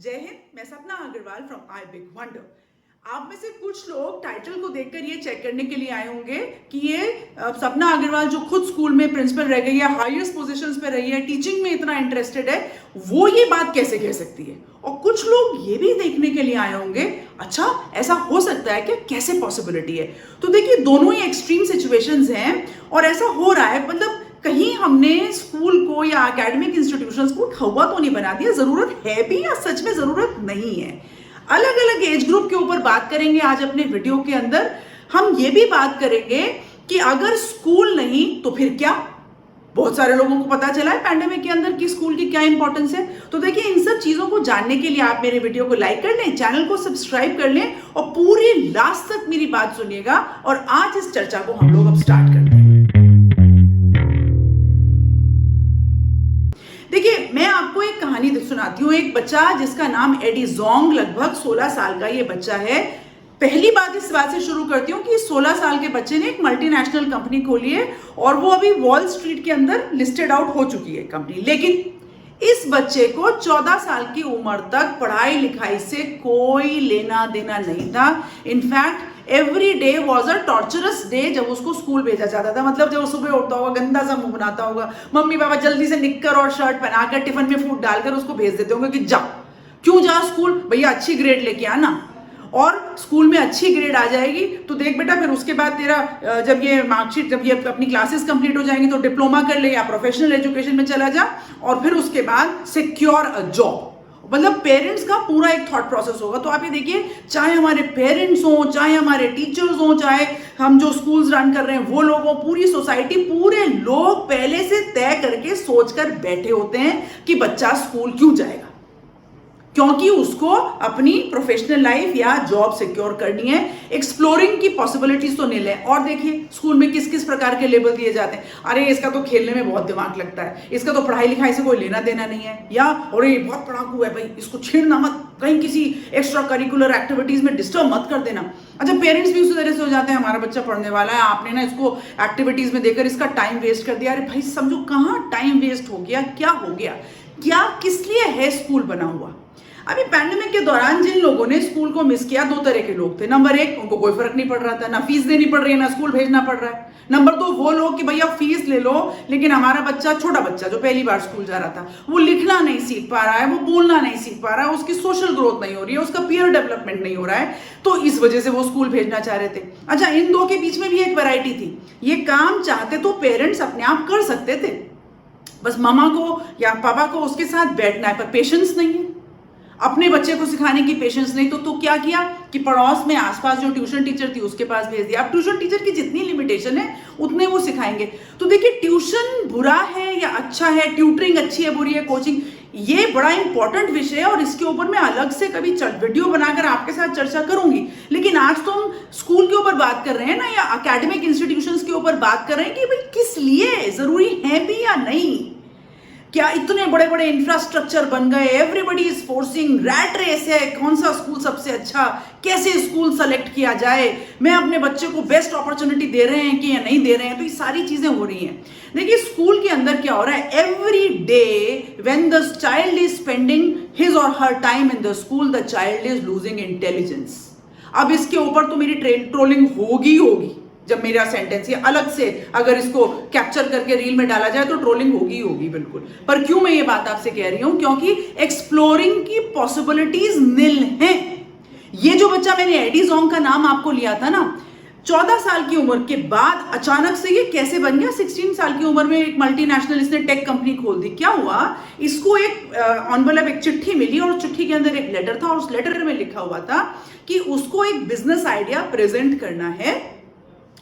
जय हिंद। मैं Sapna Agarwal from I big wonder. आप में से कुछ लोग टाइटल को देखकर ये चेक करने के लिए आए होंगे कि ये सपना अग्रवाल जो खुद स्कूल में प्रिंसिपल रह गई है, हाईएस्ट पोजीशंस पे रही है, टीचिंग में इतना इंटरेस्टेड है, वो ये बात कैसे कह सकती है। और कुछ लोग ये भी देखने के लिए आए होंगे, अच्छा ऐसा हो सकता है क्या, कैसे पॉसिबिलिटी है। तो देखिए, दोनों ही एक्सट्रीम सिचुएशंस हैं और ऐसा हो रहा है, मतलब कहीं हमने स्कूल को या एकेडमिक इंस्टीट्यूशंस को हवा तो नहीं बना दिया, जरूरत है भी या सच में जरूरत नहीं है। अलग अलग एज ग्रुप के ऊपर बात करेंगे आज अपने वीडियो के अंदर। हम ये भी बात करेंगे कि अगर स्कूल नहीं तो फिर क्या। बहुत सारे लोगों को पता चला है पैंडेमिक के अंदर कि स्कूल की क्या इंपॉर्टेंस है। तो देखिए, इन सब चीजों को जानने के लिए आप मेरे वीडियो को लाइक कर लें, चैनल को सब्सक्राइब कर लें और पूरी लास्ट तक मेरी बात सुनिएगा। और आज इस चर्चा को हम लोग अब स्टार्ट करते हैं। देखिए, मैं आपको एक कहानी सुनाती हूँ। एक बच्चा जिसका नाम एडी जोंग, लगभग 16 साल का ये बच्चा है। पहली बात इस बात से शुरू करती हूँ कि 16 साल के बच्चे ने एक मल्टीनेशनल कंपनी खोली है और वो अभी वॉल स्ट्रीट के अंदर लिस्टेड आउट हो चुकी है कंपनी। लेकिन इस बच्चे को 14 साल की उम्र तक पढ़ाई लिखाई से कोई लेना देना नहीं था। In fact every day was a torturers day जब उसको स्कूल भेजा जाता था। मतलब जब सुबह उठता होगा, गंदा सा मुंह बनाता होगा, मम्मी पापा जल्दी से निक्कर और शर्ट पहनाकर टिफिन में फूड डालकर उसको भेज देते होंगे कि जा। क्यों जा स्कूल? भैया अच्छी ग्रेड लेके आना। और स्कूल में अच्छी ग्रेड आ जाएगी तो देख बेटा, फिर उसके बाद तेरा जब ये मार्कशीट, जब ये अपनी क्लासेस कंप्लीट हो जाएंगी तो डिप्लोमा कर ले या प्रोफेशनल एजुकेशन में चला जा और फिर उसके बाद सिक्योर अ जॉब। मतलब पेरेंट्स का पूरा एक थॉट प्रोसेस होगा। तो आप ये देखिए, चाहे हमारे पेरेंट्स हों, चाहे हमारे टीचर्स हों, चाहे हम जो स्कूल्स रन कर रहे हैं वो लोग हों, पूरी सोसाइटी, पूरे लोग पहले से तय करके सोचकर बैठे होते हैं कि बच्चा स्कूल क्यों जाएगा, क्योंकि उसको अपनी प्रोफेशनल लाइफ या जॉब सिक्योर करनी है। एक्सप्लोरिंग की पॉसिबिलिटीज तो नहीं ले। और देखिए, स्कूल में किस किस प्रकार के लेबल दिए जाते हैं। अरे इसका तो खेलने में बहुत दिमाग लगता है, इसका तो पढ़ाई लिखाई से कोई लेना देना नहीं है, या अरे बहुत पढ़ाकू है भाई, इसको छेड़ना मत, कहीं किसी एक्स्ट्रा करिकुलर एक्टिविटीज में डिस्टर्ब मत कर देना। अच्छा, पेरेंट्स भी उसी तरह से हो जाते हैं, हमारा बच्चा पढ़ने वाला है, आपने ना इसको एक्टिविटीज में देकर इसका टाइम वेस्ट कर दिया। अरे भाई समझो, कहाँ टाइम वेस्ट हो गया, क्या हो गया, क्या किस लिए है स्कूल बना हुआ। अभी पैंडेमिक के दौरान जिन लोगों ने स्कूल को मिस किया, दो तरह के लोग थे। नंबर एक, उनको कोई फर्क नहीं पड़ रहा था, ना फीस देनी पड़ रही है ना स्कूल भेजना पड़ रहा है। नंबर दो, वो लोग कि भैया फीस ले लो लेकिन हमारा बच्चा, छोटा बच्चा जो पहली बार स्कूल जा रहा था, वो लिखना नहीं सीख पा रहा है, वो बोलना नहीं सीख पा रहा है, उसकी सोशल ग्रोथ नहीं हो रही है, उसका पीयर डेवलपमेंट नहीं हो रहा है, तो इस वजह से वो स्कूल भेजना चाह रहे थे। अच्छा, इन दो के बीच में भी एक वैरायटी थी। ये काम चाहते तो पेरेंट्स अपने आप कर सकते थे, बस मामा को या पापा को उसके साथ बैठना है, पर पेशेंस नहीं है, अपने बच्चे को सिखाने की पेशेंस नहीं। तो क्या किया कि पड़ोस में आसपास जो ट्यूशन टीचर थी उसके पास भेज दिया। अब ट्यूशन टीचर की जितनी लिमिटेशन है उतने वो सिखाएंगे। तो देखिए, ट्यूशन बुरा है या अच्छा है, ट्यूटरिंग अच्छी है बुरी है, कोचिंग, ये बड़ा इंपॉर्टेंट विषय है और इसके ऊपर मैं अलग से कभी वीडियो बनाकर आपके साथ चर्चा करूंगी। लेकिन आज तो हम स्कूल के ऊपर बात कर रहे हैं ना, या एकेडमिक इंस्टीट्यूशंस के ऊपर बात कर रहे हैं कि भाई किस लिए जरूरी है भी या नहीं। क्या इतने बड़े बड़े इंफ्रास्ट्रक्चर बन गए, everybody is forcing, rat race है, कौन सा स्कूल सबसे अच्छा, कैसे स्कूल सेलेक्ट किया जाए, मैं अपने बच्चे को बेस्ट अपॉर्चुनिटी दे रहे हैं कि या नहीं दे रहे हैं। तो ये सारी चीजें हो रही हैं। देखिए, स्कूल के अंदर क्या हो रहा है, every day when the child is spending his और her time in the school, the child is losing intelligence. अब इसके ऊपर तो मेरी ट्रोलिंग होगी होगी। जब मेरा सेंटेंस ये अलग से अगर इसको कैप्चर करके रील में डाला जाए तो ट्रोलिंग होगी होगी बिल्कुल। पर क्यों मैं ये बात आपसे कह रही हूं, क्योंकि एक्सप्लोरिंग की पॉसिबिलिटीज निल हैं। ये जो बच्चा, मैंने एडी जोंग का नाम आपको लिया था ना, 14 साल की उम्र के बाद अचानक से ये कैसे बन गया। 16 साल की उम्र में एक मल्टीनेशनल इसने टेक कंपनी खोल दी। क्या हुआ, इसको एक एनवेलप, एक चिट्ठी मिली और चिट्ठी के अंदर एक लेटर था और उस लेटर में लिखा हुआ था कि उसको एक बिजनेस आइडिया प्रेजेंट करना है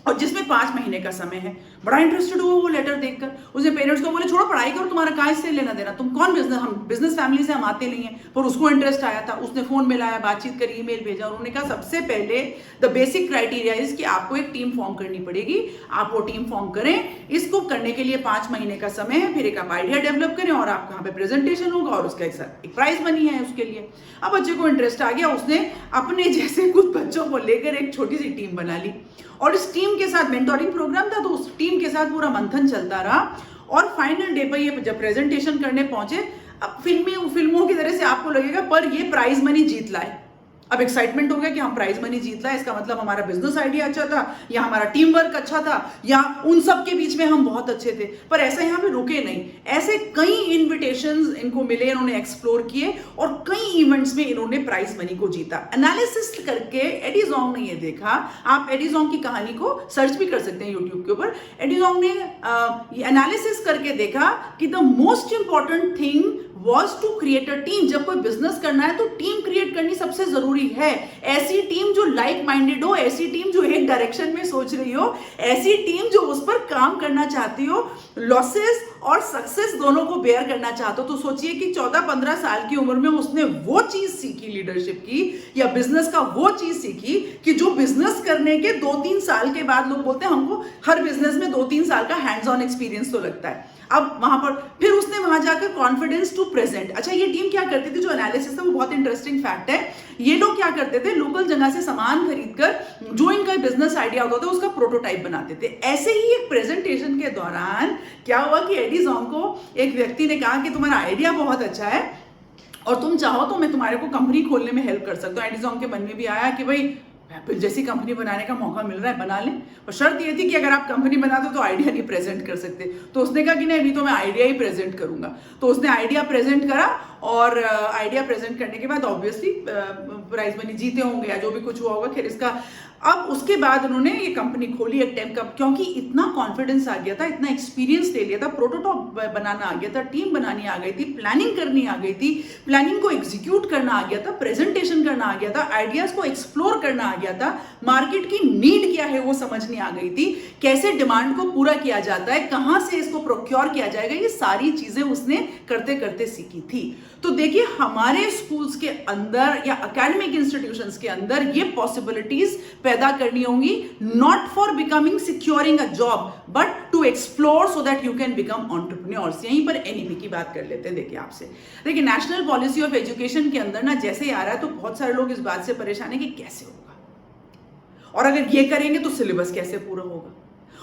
और जिसमें 5 महीने का समय है। बड़ा इंटरेस्टेड हुआ वो लेटर देखकर। उसने पेरेंट्स को बोले, छोड़ो पढ़ाई करो, तुम्हारा कहाँ से लेना देना, तुम कौन बिजनेस, हम बिजनेस फैमिली से हम आते नहीं हैं। पर उसको इंटरेस्ट आया था, उसने फोन मिलाया, बातचीत करी, ईमेल भेजा। उन्होंने कहा सबसे पहले द बेसिक क्राइटेरिया इज कि आपको एक टीम फॉर्म करनी पड़ेगी, आप वो टीम फॉर्म करें। इसको करने के लिए 5 महीने का समय है, फिर एक आप आइडिया डेवलप करें और आपका यहाँ पे प्रेजेंटेशन होगा और उसका एक प्राइज बनी है उसके लिए। अब बच्चे को इंटरेस्ट आ गया, उसने अपने जैसे कुछ बच्चों को लेकर एक छोटी सी टीम बना ली और इस टीम के साथ मेंटोरिंग प्रोग्राम था, तो उस टीम के साथ पूरा मंथन चलता रहा। और फाइनल डे पर ये जब प्रेजेंटेशन करने पहुंचे, अब फिल्मों की तरह से आपको लगेगा पर ये प्राइज मनी जीत लाए। अब एक्साइटमेंट हो गया कि हम प्राइज मनी जीत लाए, इसका मतलब हमारा बिजनेस आइडिया अच्छा था, या हमारा टीम वर्क अच्छा था, या उन सब के बीच में हम बहुत अच्छे थे। पर ऐसा यहाँ पे रुके नहीं, ऐसे कई इन्विटेशंस इनको मिले, इन्होंने एक्सप्लोर किए और कई इवेंट्स में इन्होंने प्राइज मनी को जीता। एनालिसिस करके एडी जोंग ने ये देखा, आप एडी जोंग की कहानी को सर्च भी कर सकते हैं यूट्यूब के ऊपर। एडी जोंग ने एनालिसिस करके देखा कि the most important thing was to create a team. जब कोई बिजनेस करना है तो टीम क्रिएट करनी सबसे जरूरी है। ऐसी टीम जो लाइक माइंडेड हो, ऐसी टीम जो एक डायरेक्शन में सोच रही हो, ऐसी टीम जो उस पर काम करना चाहती हो, लॉसेस और सक्सेस दोनों को बेयर करना चाहते हो। तो सोचिए कि 14-15 साल की उम्र में उसने वो चीज सीखी लीडरशिप की या बिजनेस का, वो चीज सीखी कि जो बिजनेस करने के 2-3 साल के बाद लोग बोलते हैं हमको हर बिजनेस में 2-3 साल का हैंड्स ऑन एक्सपीरियंस तो लगता है। अब वहां पर फिर उसने वहां जाकर कॉन्फिडेंस टू प्रेजेंट। अच्छा, ये टीम क्या करती थी, जो एनालिसिस था वो बहुत इंटरेस्टिंग फैक्ट है। ये लोग क्या करते थे, लोकल जगह से सामान खरीदकर जो इनका बिजनेस आइडिया होता था उसका प्रोटोटाइप बनाते थे। ऐसे ही एक प्रेजेंटेशन के दौरान क्या हुआ कि एडी जोंग को एक व्यक्ति ने कहा कि तुम्हारा आइडिया बहुत अच्छा है और तुम चाहो तो मैं तुम्हारे को कंपनी खोलने में हेल्प कर सकता हूँ। एडी जोंग के मन में भी आया कि भाई एप्पल जैसी कंपनी बनाने का मौका मिल रहा है, बना लें। और शर्त ये थी कि अगर आप कंपनी बनाते तो आइडिया नहीं प्रेजेंट कर सकते। तो उसने कहा कि नहीं, अभी तो मैं आइडिया ही प्रेजेंट करूंगा। तो उसने आइडिया प्रेजेंट करा और आइडिया प्रेजेंट करने के बाद ऑब्वियसली प्राइज मनी जीते होंगे या जो भी कुछ हुआ होगा। खैर इसका अब उसके बाद उन्होंने ये कंपनी खोली एक टाइम का, क्योंकि इतना कॉन्फिडेंस आ गया था, इतना एक्सपीरियंस ले लिया था, प्रोटोटाइप बनाना आ गया था, टीम बनानी आ गई थी, प्लानिंग करनी आ गई थी, प्लानिंग को एग्जीक्यूट करना आ गया था, प्रेजेंटेशन करना आ गया था, आइडियाज को एक्सप्लोर करना आ गया था, मार्केट की नीड क्या है वो समझनी आ गई थी, कैसे डिमांड को पूरा किया जाता है, कहां से इसको प्रोक्योर किया जाएगा, ये सारी चीजें उसने करते करते सीखी थी। तो देखिए, हमारे स्कूल्स के अंदर या एकेडमिक इंस्टीट्यूशंस के अंदर ये पॉसिबिलिटीज पैदा करनी होंगी, not for becoming securing a job but to explore so that you can become entrepreneurs. यहीं पर एनईपी की बात कर लेते हैं। देखिए आपसे, देखिए नेशनल पॉलिसी ऑफ एजुकेशन के अंदर ना जैसे ही आ रहा है तो बहुत सारे लोग इस बात से परेशान है कि कैसे होगा, और अगर ये करेंगे तो सिलेबस कैसे पूरा होगा,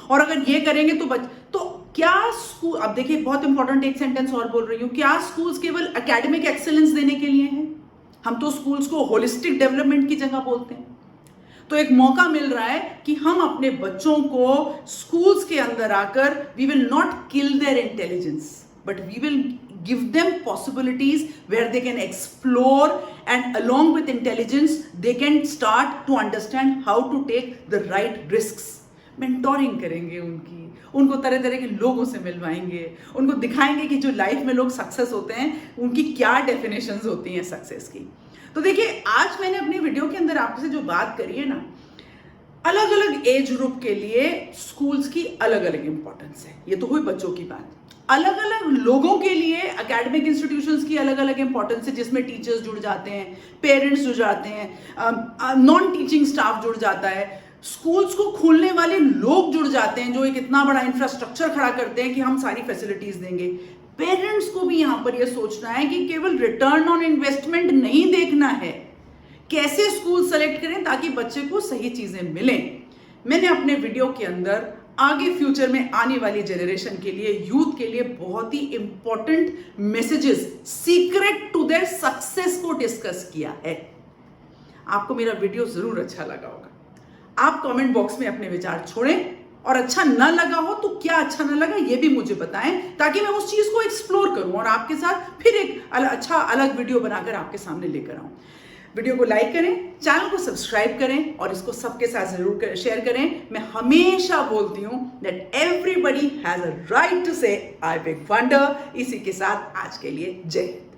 और अगर ये करेंगे तो क्या स्कूल, अब देखिए बहुत इंपॉर्टेंट एक सेंटेंस और बोल रही हूं, क्या स्कूल्स केवल एकेडमिक एक्सेलेंस देने के लिए हैं? हम तो स्कूल्स को होलिस्टिक डेवलपमेंट की जगह बोलते हैं। तो एक मौका मिल रहा है कि हम अपने बच्चों को स्कूल्स के अंदर आकर, we will not kill their intelligence but we will give them possibilities where they can explore, and along with intelligence they can start to understand how to take the right risks. Mentoring करेंगे उनको तरह तरह के लोगों से मिलवाएंगे, उनको दिखाएंगे कि जो लाइफ में लोग सक्सेस होते हैं उनकी क्या डेफिनेशंस होती हैं सक्सेस की। तो देखिए, आज मैंने अपनी वीडियो के अंदर आपसे जो बात करी है ना, अलग अलग एज ग्रुप के लिए स्कूल्स की अलग अलग इंपॉर्टेंस है। ये तो हुई बच्चों की बात। अलग अलग लोगों के लिए एकेडमिक इंस्टीट्यूशंस की अलग अलग इंपॉर्टेंस है, जिसमें टीचर्स जुड़ जाते हैं, पेरेंट्स जुड़ जाते हैं, नॉन टीचिंग स्टाफ जुड़ जाता है, स्कूल्स को खोलने वाले लोग जुड़ जाते हैं जो एक इतना बड़ा इंफ्रास्ट्रक्चर खड़ा करते हैं कि हम सारी फैसिलिटीज देंगे। पेरेंट्स को भी यहां पर यह सोचना है कि केवल रिटर्न ऑन इन्वेस्टमेंट नहीं देखना है, कैसे स्कूल सेलेक्ट करें ताकि बच्चे को सही चीजें मिलें। मैंने अपने वीडियो के अंदर आगे फ्यूचर में आने वाली जनरेशन के लिए, यूथ के लिए बहुत ही important messages, secret to their success को डिस्कस किया है। आपको मेरा वीडियो जरूर अच्छा लगा होगा। आप कमेंट बॉक्स में अपने विचार छोड़ें, और अच्छा ना लगा हो तो क्या अच्छा ना लगा ये भी मुझे बताएं, ताकि मैं उस चीज को एक्सप्लोर करूं और आपके साथ फिर एक अच्छा अलग वीडियो बनाकर आपके सामने लेकर आऊं। वीडियो को लाइक करें, चैनल को सब्सक्राइब करें और इसको सबके साथ जरूर शेयर करें। मैं हमेशा बोलती हूं that everybody has a right to say I big wonder. इसी के साथ आज के लिए जय हिंद।